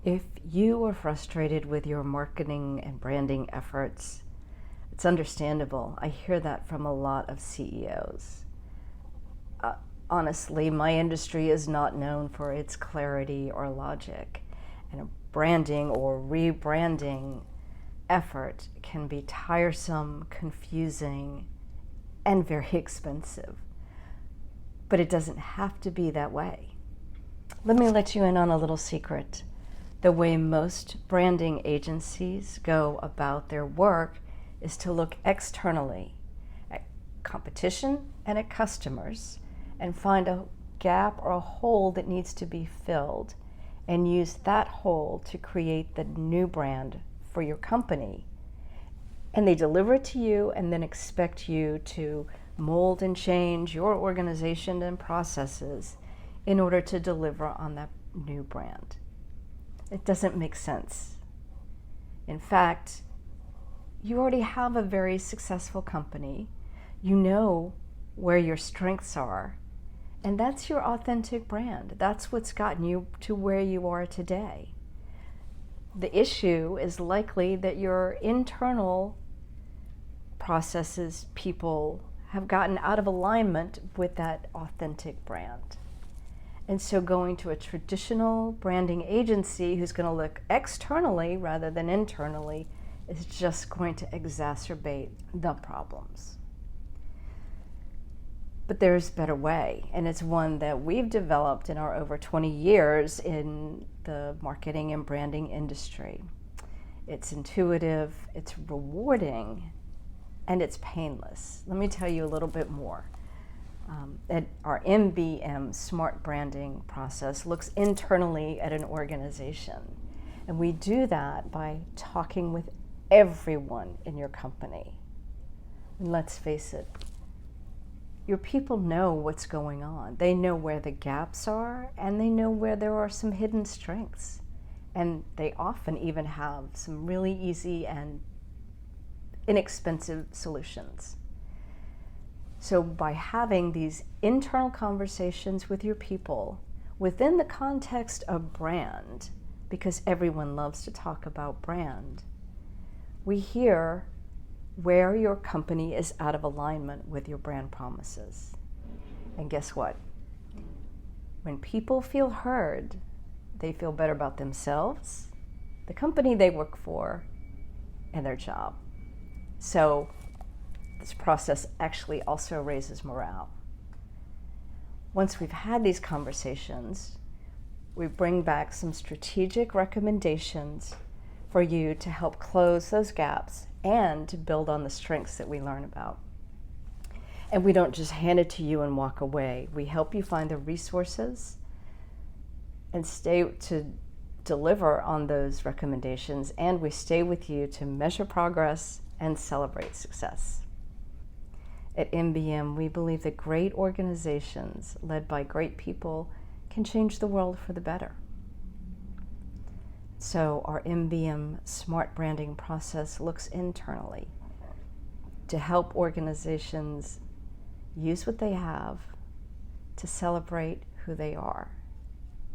If you are frustrated with your marketing and branding efforts, it's understandable. I hear that from a lot of CEOs. Honestly, my industry is not known for its clarity or logic, and a branding or rebranding effort can be tiresome, confusing, and very expensive. But it doesn't have to be that way. Let me let you in on a little secret. The way most branding agencies go about their work is to look externally at competition and at customers and find a gap or a hole that needs to be filled and use that hole to create the new brand for your company. And they deliver it to you and then expect you to mold and change your organization and processes in order to deliver on that new brand. It doesn't make sense. In fact, you already have a very successful company. You know where your strengths are, and that's your authentic brand. That's what's gotten you to where you are today. The issue is likely that your internal processes, people have gotten out of alignment with that authentic brand. And so going to a traditional branding agency who's going to look externally rather than internally is just going to exacerbate the problems. But there's a better way, and it's one that we've developed in our over 20 years in the marketing and branding industry. It's intuitive, it's rewarding, and it's painless. Let me tell you a little bit more. Our MBM Smart Branding Process looks internally at an organization. And we do that by talking with everyone in your company. And let's face it, your people know what's going on. They know where the gaps are, and they know where there are some hidden strengths. And they often even have some really easy and inexpensive solutions. So by having these internal conversations with your people within the context of brand, because everyone loves to talk about brand, we hear where your company is out of alignment with your brand promises. And guess what? When people feel heard, they feel better about themselves, the company they work for, and their job. So this process actually also raises morale. Once we've had these conversations, we bring back some strategic recommendations for you to help close those gaps and to build on the strengths that we learn about. And we don't just hand it to you and walk away. We help you find the resources and stay to deliver on those recommendations, and we stay with you to measure progress and celebrate success. At MBM, we believe that great organizations led by great people can change the world for the better. So our MBM Smart Branding Process looks internally to help organizations use what they have to celebrate who they are.